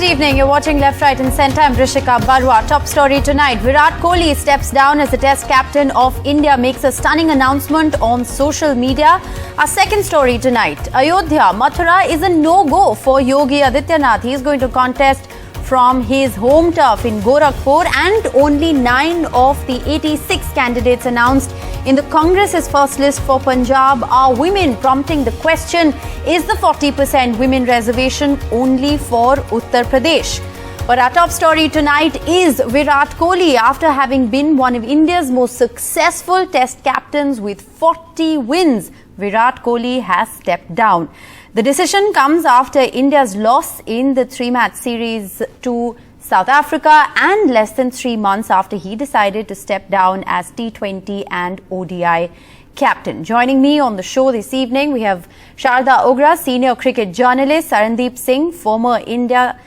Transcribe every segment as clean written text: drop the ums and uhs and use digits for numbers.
evening. You're watching Left, Right and Centre. I'm Rishika Barua. Top story tonight. Virat Kohli steps down as the Test captain of India, makes a stunning announcement on social media. Our second story tonight. Ayodhya, Mathura is a no-go for Yogi Adityanath. He is going to contest from his home turf in Gorakhpur, and only 9 of the 86 candidates announced in the Congress's first list for Punjab are women, prompting the question, is the 40% women reservation only for Uttar Pradesh? But our top story tonight is Virat Kohli. After having been one of India's most successful Test captains with 40 wins, Virat Kohli has stepped down. The decision comes after India's loss in the 3-match series to South Africa and less than 3 months after he decided to step down as T20 and ODI captain. Joining me on the show this evening, we have Sharda Ogra, senior cricket journalist, Sarandeep Singh, former India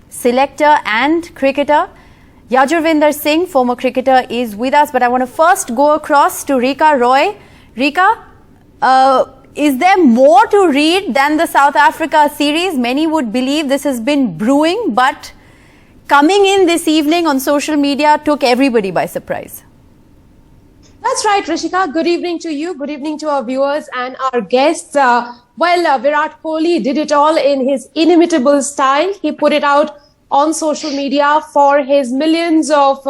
selector and cricketer. Yajurvinder Singh, former cricketer, is with us. But I want to first go across to Rika Roy. Rika, is there more to read than the South Africa series? Many would believe this has been brewing, but coming in this evening on social media took everybody by surprise. That's right, Rishika. Good evening to you. Good evening to our viewers and our guests. Virat Kohli did it all in his inimitable style. He put it out on social media for his millions of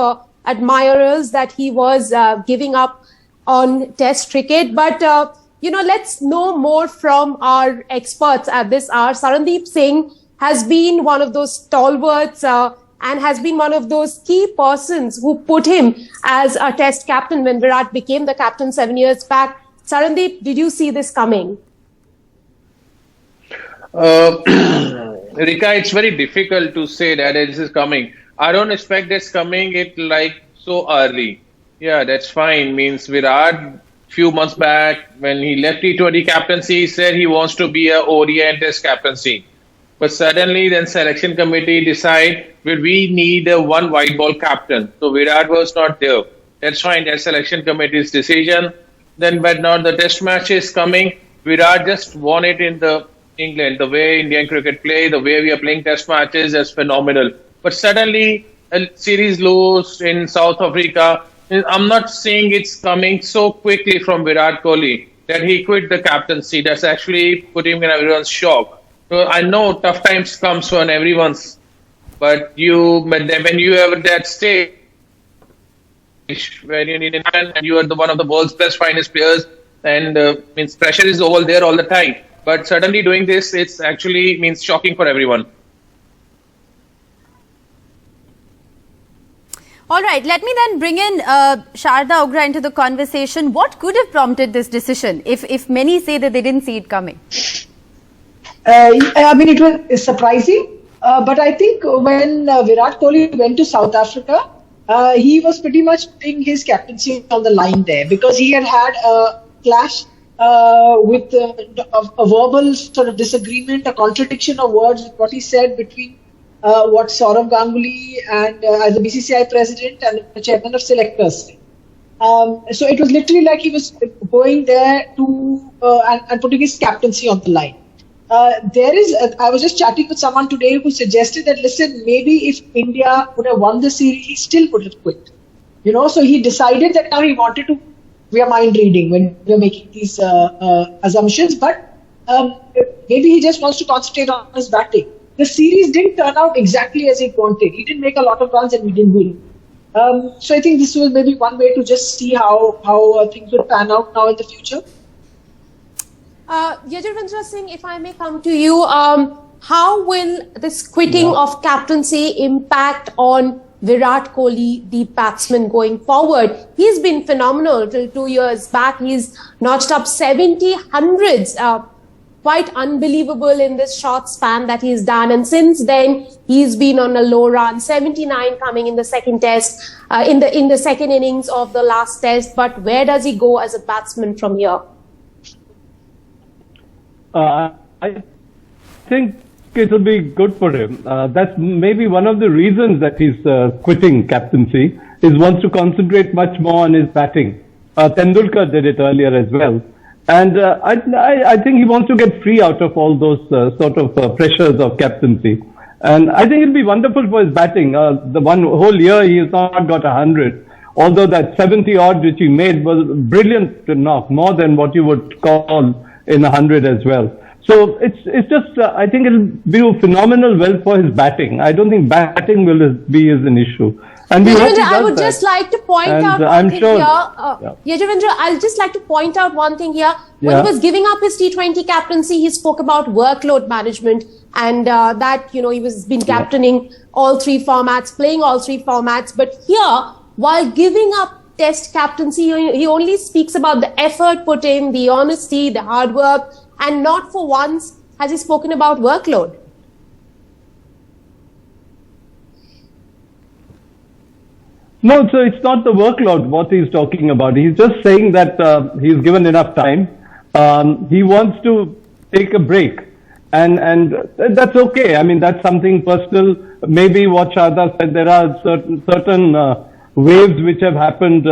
admirers that he was giving up on Test cricket. But let's know more from our experts at this hour. Sarandeep Singh has been one of those stalwarts and has been one of those key persons who put him as a Test captain when Virat became the captain 7 years back. Sarandeep, did you see this coming? Rika, it's very difficult to say that this is coming. I don't expect this coming so early. Yeah, that's fine. Means Virat, few months back, when he left T20 captaincy, he said he wants to be a ODI and Test captaincy. But suddenly, then selection committee decide we need a one white ball captain. So Virat was not there. That's fine. That's selection committee's decision. Then, but now the Test match is coming. Virat just won it in England. The way Indian cricket play, the way we are playing Test matches is phenomenal. But suddenly, a series lose in South Africa. I'm not saying it's coming so quickly from Virat Kohli that he quit the captaincy. That's actually putting in everyone's shock. So I know tough times comes on everyone's, but when you have that stage where you need and you are one of the world's best finest players, and means pressure is over there all the time. But suddenly doing this, it's actually means shocking for everyone. All right, let me then bring in Sharda Ogra into the conversation. What could have prompted this decision if many say that they didn't see it coming? It was surprising, but I think when Virat Kohli went to South Africa, he was pretty much putting his captaincy on the line there because he had a clash with a verbal sort of disagreement, a contradiction of words with what he said between what Saurav Ganguly and as the BCCI president and the chairman of selectors. So it was literally like he was going there to and putting his captaincy on the line. I was just chatting with someone today who suggested that, listen, maybe if India would have won the series, he still would have quit. So he decided that now he wanted to, we are mind reading when we are making these assumptions, but maybe he just wants to concentrate on his batting. The series didn't turn out exactly as he wanted. He didn't make a lot of runs and we didn't win. So I think this was maybe one way to just see how things will pan out now in the future. Yajurvinder Singh, if I may come to you, how will this quitting of captaincy impact on Virat Kohli, the batsman, going forward? He's been phenomenal till 2 years back. He's notched up 70 hundreds, quite unbelievable in this short span that he's done. And since then, he's been on a low run, 79 coming in the second test, in the second innings of the last test. But where does he go as a batsman from here? I think it will be good for him. That's maybe one of the reasons that he's quitting captaincy, is wants to concentrate much more on his batting. Tendulkar did it earlier as well. And I think he wants to get free out of all those sort of pressures of captaincy. And I think it'll be wonderful for his batting. The one whole year he has not got 100. Although that 70 odd which he made was brilliant to knock, more than what you would call in 100 as well. So it's just, I think it'll be phenomenal well for his batting. I don't think batting will be as an issue. And Yajavendra, I would just like to point out one thing here. Yajavendra, I'll just like to point out one thing here. When he was giving up his T20 captaincy, he spoke about workload management and that, he was been captaining all three formats, playing all three formats. But here, while giving up Test captaincy, he only speaks about the effort put in, the honesty, the hard work, and not for once has he spoken about workload. No, so it's not the workload what he's talking about. He's just saying that he's given enough time. He wants to take a break. And that's okay. I mean, that's something personal. Maybe what Sharda said, there are certain waves which have happened,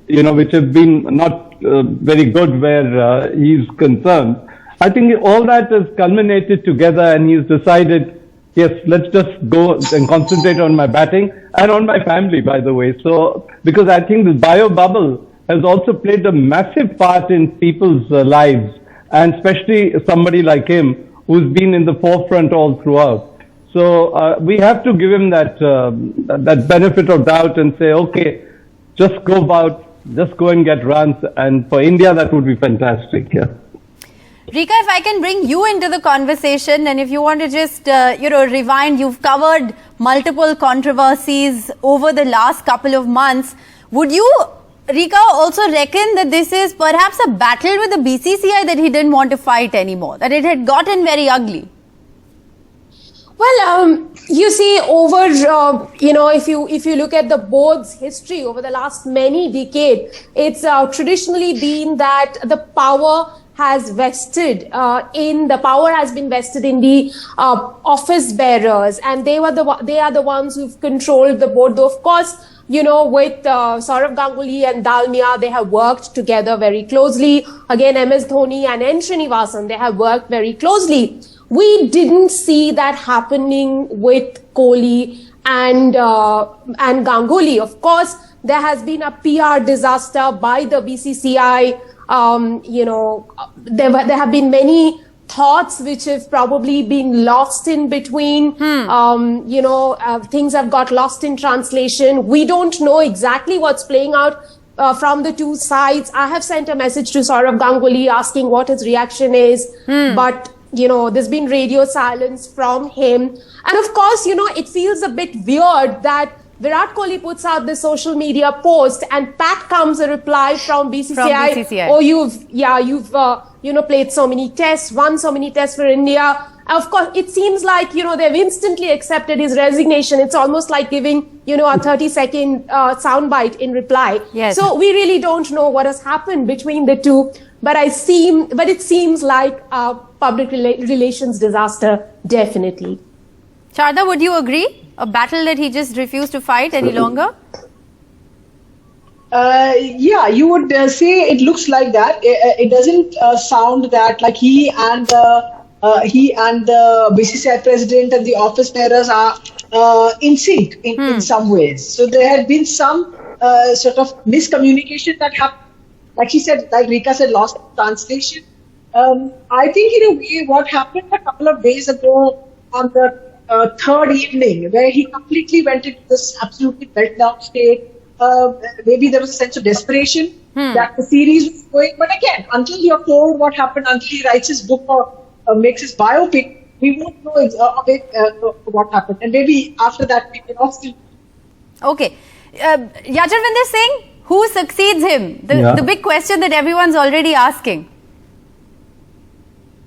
which have been not very good where he's concerned. I think all that has culminated together and he's decided, yes, let's just go and concentrate on my batting and on my family, by the way. So, because I think the bio bubble has also played a massive part in people's lives, and especially somebody like him who's been in the forefront all throughout. So we have to give him that benefit of doubt and say, okay, just go and get runs, and for India that would be fantastic. Yeah. Rika, if I can bring you into the conversation, and if you want to just, rewind, you've covered multiple controversies over the last couple of months. Would you, Rika, also reckon that this is perhaps a battle with the BCCI that he didn't want to fight anymore, that it had gotten very ugly? Well, you see, over, if you look at the board's history over the last many decades, it's traditionally been that the power has vested in the office bearers, and they are the ones who've controlled the board. Though, of course, with Saurav Ganguly and Dalmia, they have worked together very closely. Again, MS Dhoni and N. Srinivasan, they have worked very closely. We didn't see that happening with Kohli and Ganguly. Of course, there has been a PR disaster by the BCCI. There have been many thoughts which have probably been lost in between. Things have got lost in translation. We don't know exactly what's playing out from the two sides. I have sent a message to Saurav Ganguly asking what his reaction is, but there's been radio silence from him. And of course, it feels a bit weird that Virat Kohli puts out the social media post and back comes a reply from BCCI. Oh, you've played so many tests, won so many tests for India. Of course, it seems like, they've instantly accepted his resignation. It's almost like giving, a 30-second soundbite in reply. Yes. So we really don't know what has happened between the two. But it seems like a public relations disaster, definitely. Sharda, would you agree? A battle that he just refused to fight any longer? You would say it looks like that. It doesn't sound that like he and the BCCI president and the office bearers are in sync in some ways. So there had been some sort of miscommunication that happened. Like she said, like Rika said, lost translation. I think in a way what happened a couple of days ago on the third evening, where he completely went into this absolutely meltdown state. Maybe there was a sense of desperation that the series was going. But again, until you're told what happened, until he writes his book or makes his biopic, we won't know what happened. And maybe after that, we can also. Okay. Yajavendra Singh, who succeeds him? The big question that everyone's already asking.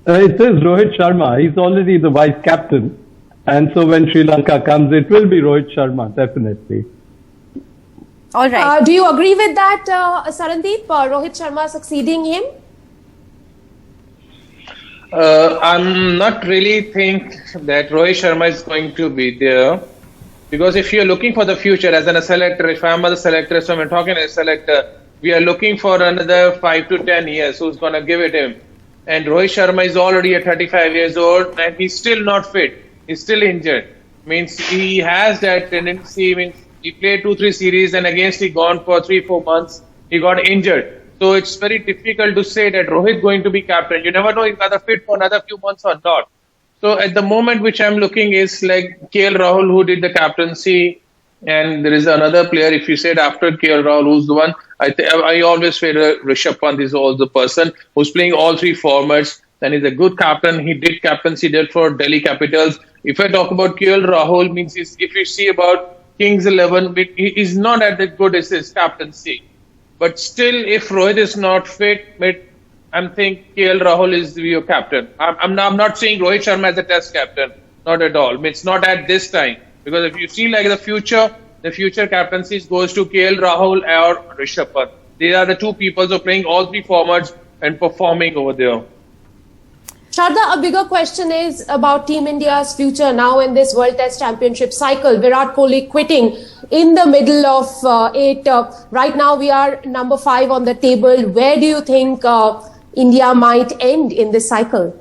It is Rohit Sharma. He's already the vice captain. And so when Sri Lanka comes, it will be Rohit Sharma, definitely. All right. Do you agree with that, Sarandeep? Rohit Sharma succeeding him? I'm not really think that Rohit Sharma is going to be there. Because if you're looking for the future as a selector, if I'm a selector, so I'm talking as a selector, we are looking for another 5 to 10 years. Who's going to give it him? And Rohit Sharma is already at 35 years old and he's still not fit. He's still injured. Means he has that tendency. Means he played 2-3 series and against he gone for 3-4 months. He got injured. So it's very difficult to say that Rohit going to be captain. You never know if he's fit for another few months or not. So at the moment which I'm looking is like KL Rahul, who did the captaincy, and there is another player. If you said after KL Rahul, who's the one? I always feel Rishabh Pant is also the person who's playing all three formats. And he's a good captain. He did captaincy did for Delhi Capitals. If I talk about KL Rahul, means if you see about Kings 11, he is not as good as his captaincy. But still, if Rohit is not fit, I think KL Rahul is your captain. I'm not saying Rohit Sharma as a test captain. Not at all. It's not at this time. Because if you see like the future captaincies goes to KL Rahul or Rishabh Pant. These are the two people who are playing all three formats and performing over there. Sharda, a bigger question is about Team India's future now in this World Test Championship cycle. Virat Kohli quitting in the middle of it. Right now we are number 5 on the table. Where do you think India might end in this cycle?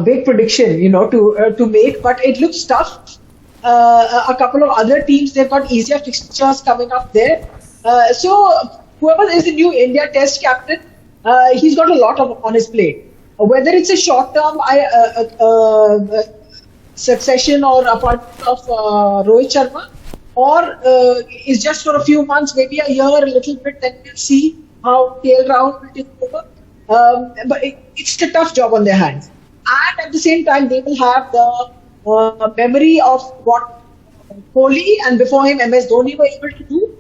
Big prediction, to make, but it looks tough. A couple of other teams, they've got easier fixtures coming up there. So whoever is the new India Test captain, he's got a lot on his plate. Whether it's a short-term succession or appointment of Rohit Sharma, or is just for a few months, maybe a year, a little bit, then we'll see how KL Rahul will take over. But it's a tough job on their hands. And at the same time, they will have the memory of what Kohli and before him MS Dhoni were able to do.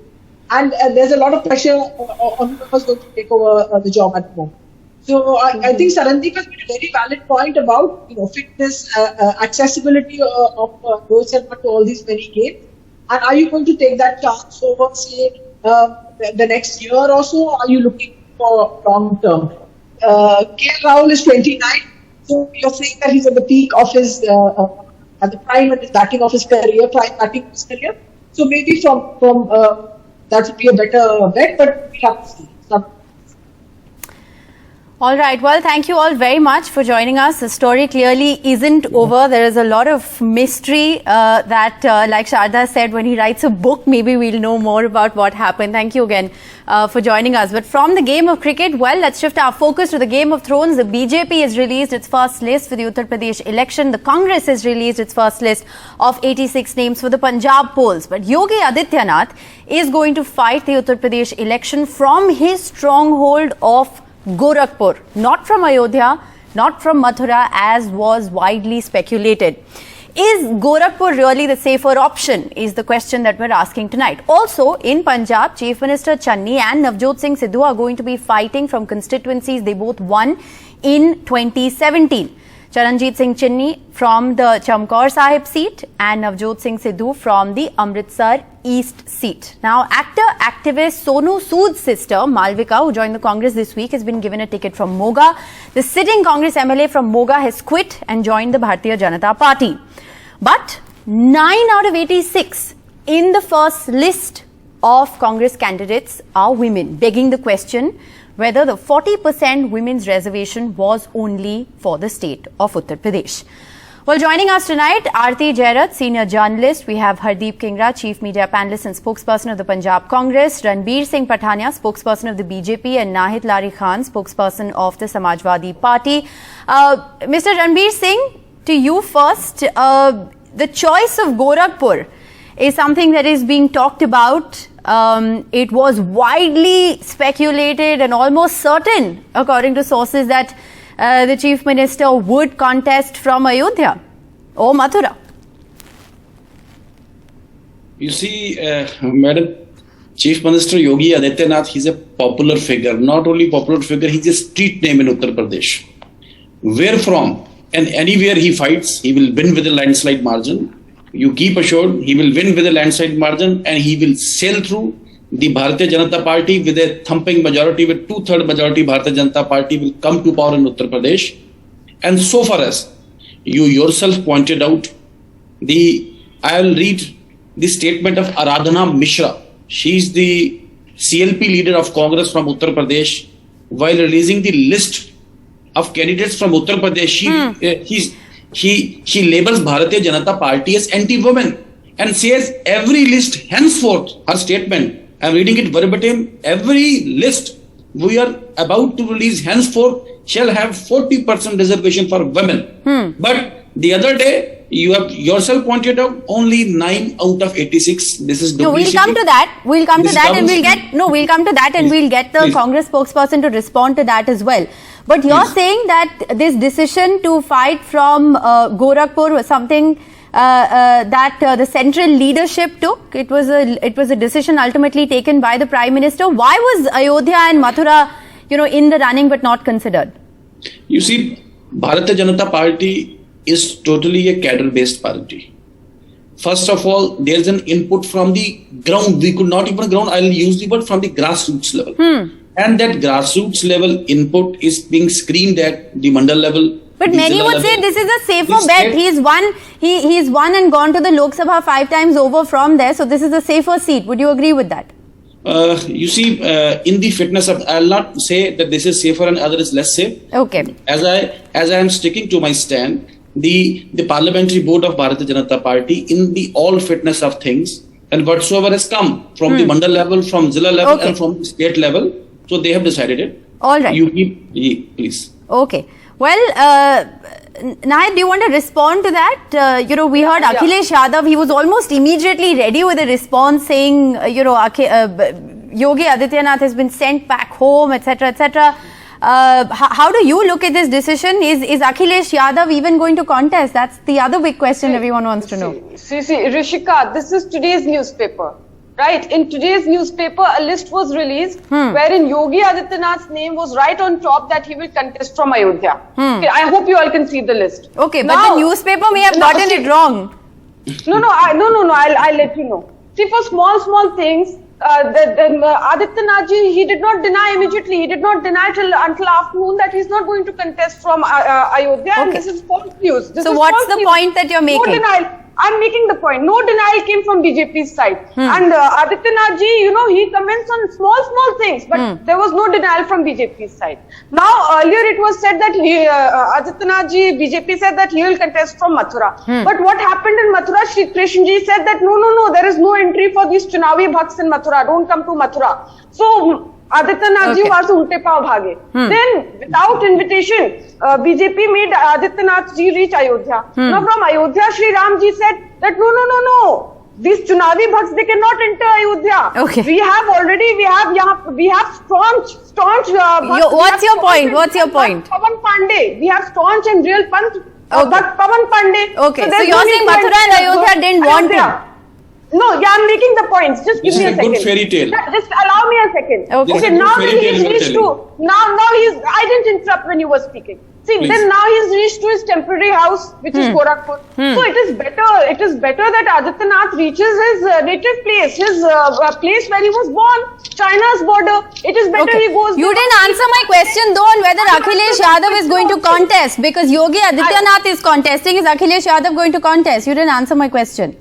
And there's a lot of pressure on whoever's going to take over the job at the moment. So I think Sarandeep has made a very valid point about fitness, accessibility of Rohit Sharma to all these many games. And are you going to take that chance over, say, the next year or so? Or are you looking for long term? KL Rahul is 29, so you're saying that he's at the peak of his, at the prime of his batting of his career, So maybe from that would be a better bet, but we have to see. All right. Well, thank you all very much for joining us. The story clearly isn't over. There is a lot of mystery that, like Sharda said, when he writes a book, maybe we'll know more about what happened. Thank you again for joining us. But from the game of cricket, well, let's shift our focus to the Game of Thrones. The BJP has released its first list for the Uttar Pradesh election. The Congress has released its first list of 86 names for the Punjab polls. But Yogi Adityanath is going to fight the Uttar Pradesh election from his stronghold of Gorakhpur, not from Ayodhya, not from Mathura, as was widely speculated. Is Gorakhpur really the safer option, is the question that we're asking tonight. Also, in Punjab, Chief Minister Channi and Navjot Singh Sidhu are going to be fighting from constituencies they both won in 2017. Charanjit Singh Chinni from the Chamkaur Sahib seat and Navjot Singh Sidhu from the Amritsar East seat. Now, activist Sonu Sood's sister, Malvika, who joined the Congress this week, has been given a ticket from Moga. The sitting Congress MLA from Moga has quit and joined the Bharatiya Janata Party. But 9 out of 86 in the first list of Congress candidates are women, begging the question whether the 40% women's reservation was only for the state of Uttar Pradesh. Well, joining us tonight, Aarti Jairat, senior journalist. We have Hardeep Kingra, chief media panelist and spokesperson of the Punjab Congress. Ranbir Singh Pathania, spokesperson of the BJP, and Nahid Lari Khan, spokesperson of the Samajwadi Party. Mr. Ranbir Singh, to you first. The choice of Gorakhpur is something that is being talked about. It was widely speculated and almost certain, according to sources, that the Chief Minister would contest from Ayodhya or Mathura. You see, Madam, Chief Minister Yogi Adityanath, he's a popular figure. Not only popular figure, he's a street name in Uttar Pradesh. Where from and anywhere he fights, he will win with a landslide margin. You keep assured he will win with a landslide margin and he will sail through the Bharatiya Janata Party with a thumping majority, with 2/3 majority. Bharatiya Janata Party will come to power in Uttar Pradesh. And so far as you yourself pointed out, I will read the statement of Aradhana Mishra. She is the CLP leader of Congress from Uttar Pradesh. While releasing the list of candidates from Uttar Pradesh, He labels Bharatiya Janata Party as anti-women and says every list henceforth, her statement, I'm reading it verbatim, every list we are about to release henceforth shall have 40% reservation for women. But the other day, you have yourself pointed out only 9 out of 86. This is duplicity. No, we'll come to that. We'll come to that and we'll come to that and we'll get the Congress spokesperson to respond to that as well. But you're saying that this decision to fight from Gorakhpur was something that the central leadership took. It was a decision ultimately taken by the Prime Minister. Why was Ayodhya and Mathura, in the running but not considered? You see, Bharatiya Janata Party is totally a cadre-based party. First of all, there is an input from the ground. We could not even ground. I'll use the word from the grassroots level. And that grassroots level input is being screened at the mandal level. But many would say this is a safer bet. He's won and gone to the Lok Sabha 5 times over from there. So this is a safer seat. Would you agree with that? You see, in the fitness of, I'll not say that this is safer and other is less safe. Okay. As I am sticking to my stand, the parliamentary board of Bharatiya Janata Party, in the all fitness of things and whatsoever has come from the mandal level, from Zilla level and from the state level, so they have decided it. All right. Please. Okay. Well, Nayat, do you want to respond to that? We heard Akhilesh Yadav, he was almost immediately ready with a response saying, Yogi Adityanath has been sent back home, etc., etc. How do you look at this decision? Is Akhilesh Yadav even going to contest? That's the other big question everyone wants to know. See, Rishika, this is today's newspaper. Right, in today's newspaper, a list was released wherein Yogi Adityanath's name was right on top that he will contest from Ayodhya. Okay, I hope you all can see the list. Okay, but the newspaper may have gotten it wrong. No, I'll let you know. See, for small things, Adityanath, he did not deny immediately. He did not deny until afternoon that he's not going to contest from Ayodhya, and this is false news. So what's the point that you're making? No denial. I'm making the point. No denial came from BJP's side. And Adityanath ji, he comments on small things, but there was no denial from BJP's side. Now, earlier it was said that Adityanath ji, BJP said that he will contest from Mathura. But what happened in Mathura, Shri Krishna ji said that no, there is no entry for these Chunavi Bhaks in Mathura. Don't come to Mathura. So, Adityanath ji was ulte pav bhage. Then, without invitation, BJP made Adityanath ji reach Ayodhya. Now, from Ayodhya, Shri Ram ji said that no. These Chunavi Bhaks, they cannot enter Ayodhya. Okay. We have staunch Bhaks. What's your point? Pawan Pandey. We have staunch and real Bhakt Pawan Pandey. Okay. So you're saying Mathura and Ayodhya didn't want him? No, I'm making the points. Just give me a second. This is a good fairy tale. Just allow me a second. Okay. Now he's reached to. I didn't interrupt when you were speaking. See, then now he's reached to his temporary house, which is Gorakhpur. So it is better that Adityanath reaches his native place, his place where he was born, China's border. It is better he goes. You didn't answer my question though on whether Akhilesh Yadav is going to contest, because Yogi Adityanath is contesting. Is Akhilesh Yadav going to contest? You didn't answer my question.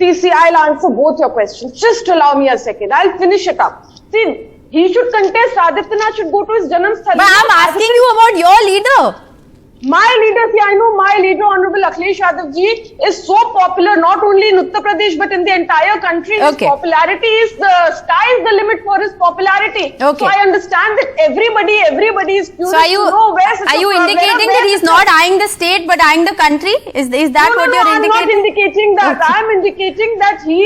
See, I'll answer both your questions. Just allow me a second. I'll finish it up. See, he should contest. Adityanath should go to his Janam Sthali. But I'm asking you about your leader. My leader, see, I know my leader, Honorable Akhilesh Yadav ji, is so popular not only in Uttar Pradesh but in the entire country. His popularity is the sky is the limit for his popularity. So I understand that everybody is curious to know where. Are you indicating that he's not eyeing the state but eyeing the country? Is that what you're indicating? I'm not indicating that. I'm indicating that he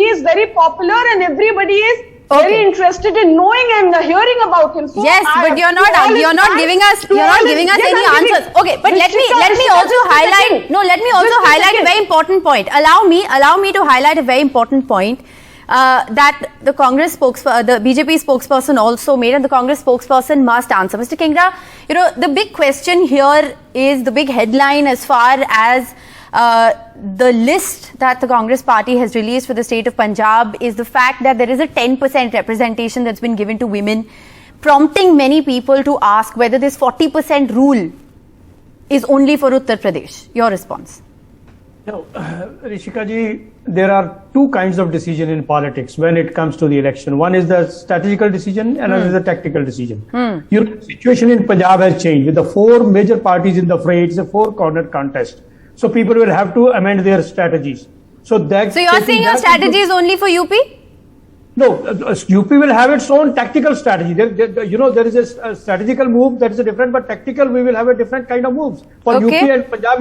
is very popular and everybody is very interested in knowing and hearing about him. So yes, but you're not giving us any answers. Okay, but let me also highlight a very important point. Allow me to highlight a very important point that the Congress the BJP spokesperson also made, and the Congress spokesperson must answer. Mr. Kingra, the big question here is the big headline as far as the list that the Congress party has released for the state of Punjab is the fact that there is a 10% representation that's been given to women, prompting many people to ask whether this 40% rule is only for Uttar Pradesh. Your response? No, Rishika ji, there are two kinds of decision in politics when it comes to the election. One is the strategical decision, and another is the tactical decision. Your situation in Punjab has changed with the four major parties in the fray. It's a four-corner contest. So people will have to amend their strategies. So you're saying your strategy is only for UP? No, UP will have its own tactical strategy. There is a strategical move that is different, but tactical we will have a different kind of moves. For UP and Punjab,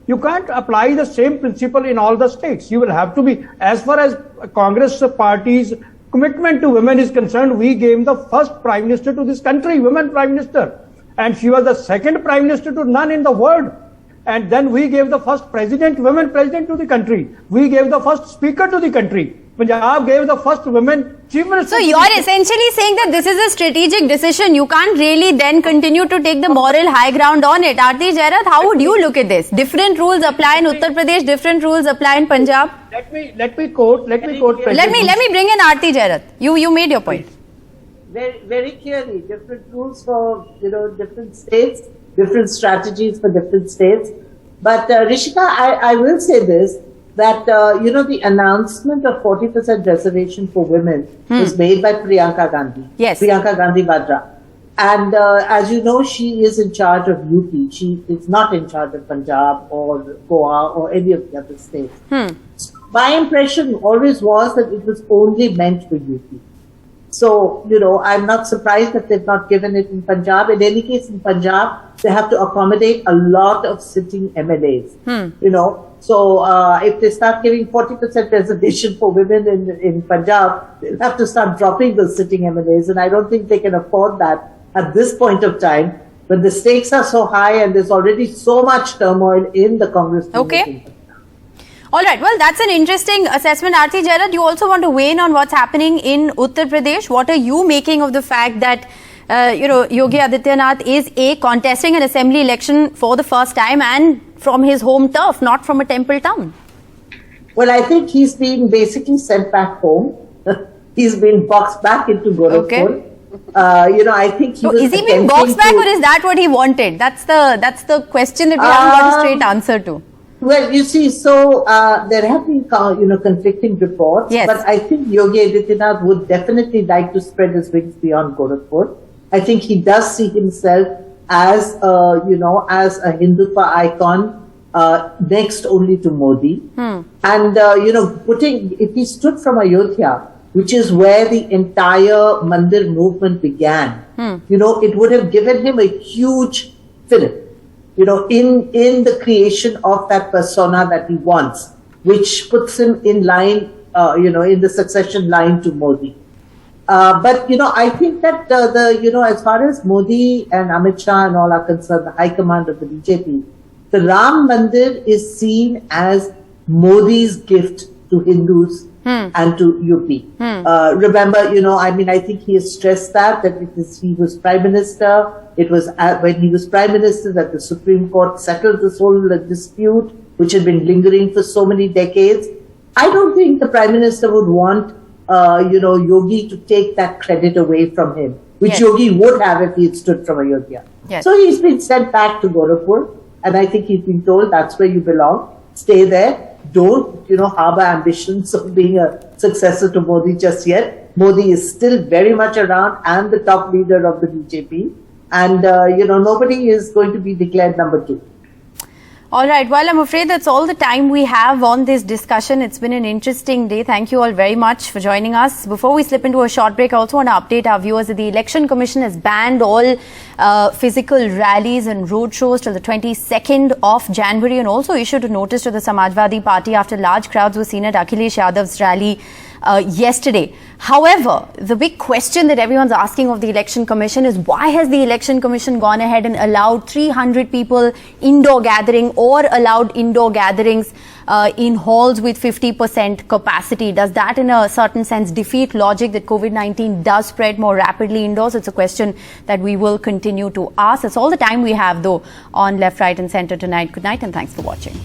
you can't apply the same principle in all the states. You will have to be, as far as Congress party's commitment to women is concerned, we gave the first Prime Minister to this country, women Prime Minister. And she was the second Prime Minister to none in the world. And then we gave the first president, women president to the country. We gave the first speaker to the country. Punjab gave the first women chief minister. So you're essentially saying that this is a strategic decision. You can't really then continue to take the moral high ground on it. Aarti Jairat, how would you look at this? Different rules apply in Uttar Pradesh, different rules apply in Punjab. Let me quote. Let me bring in Aarti Jairat. You made your point. Very clearly, different rules for different states, different strategies for different states. But Rishika, I will say this, that the announcement of 40% reservation for women was made by Priyanka Gandhi. Yes. Priyanka Gandhi Vadra. And as you know, she is in charge of UP. She is not in charge of Punjab or Goa or any of the other states. My impression always was that it was only meant for UP. So, I'm not surprised that they've not given it in Punjab. In any case, in Punjab, they have to accommodate a lot of sitting MLAs. So if they start giving 40% reservation for women in Punjab, they'll have to start dropping those sitting MLAs. And I don't think they can afford that at this point of time, when the stakes are so high and there's already so much turmoil in the Congress. Okay. All right. Well, that's an interesting assessment. Aarti Jairat, you also want to weigh in on what's happening in Uttar Pradesh. What are you making of the fact that, Yogi Adityanath is contesting an assembly election for the first time and from his home turf, not from a temple town? Well, I think he's been basically sent back home. He's been boxed back into Gorakhpur. Okay. I think he was is he being boxed back or is that what he wanted? That's the question that we haven't got a straight answer to. Well, you see, so there have been, conflicting reports. Yes. But I think Yogi Adityanath would definitely like to spread his wings beyond Gorakhpur. I think he does see himself as, as a Hindutva icon, next only to Modi. And, if he stood from Ayodhya, which is where the entire Mandir movement began, it would have given him a huge fillip. In the creation of that persona that he wants, which puts him in line, in the succession line to Modi. But, I think that as far as Modi and Amit Shah and all are concerned, the high command of the BJP, the Ram Mandir is seen as Modi's gift to Hindus and to UP. Remember, I think he has stressed that he was Prime Minister. It was when he was Prime Minister that the Supreme Court settled this whole dispute, which had been lingering for so many decades. I don't think the Prime Minister would want, Yogi to take that credit away from him, which Yogi would have if he had stood from Ayodhya. Yes. So he's been sent back to Gorakhpur, and I think he's been told that's where you belong. Stay there. Don't, harbor ambitions of being a successor to Modi just yet. Modi is still very much around and the top leader of the BJP. And, nobody is going to be declared number 2. All right. Well, I'm afraid that's all the time we have on this discussion. It's been an interesting day. Thank you all very much for joining us. Before we slip into a short break, I also want to update our viewers that the Election Commission has banned all physical rallies and roadshows till the 22nd of January and also issued a notice to the Samajwadi Party after large crowds were seen at Akhilesh Yadav's rally yesterday. However, the big question that everyone's asking of the Election Commission is why has the Election Commission gone ahead and allowed 300 people indoor gathering or allowed indoor gatherings in halls with 50% capacity? Does that in a certain sense defeat logic that COVID-19 does spread more rapidly indoors? It's a question that we will continue to ask. That's all the time we have though on Left, Right and Centre tonight. Good night and thanks for watching.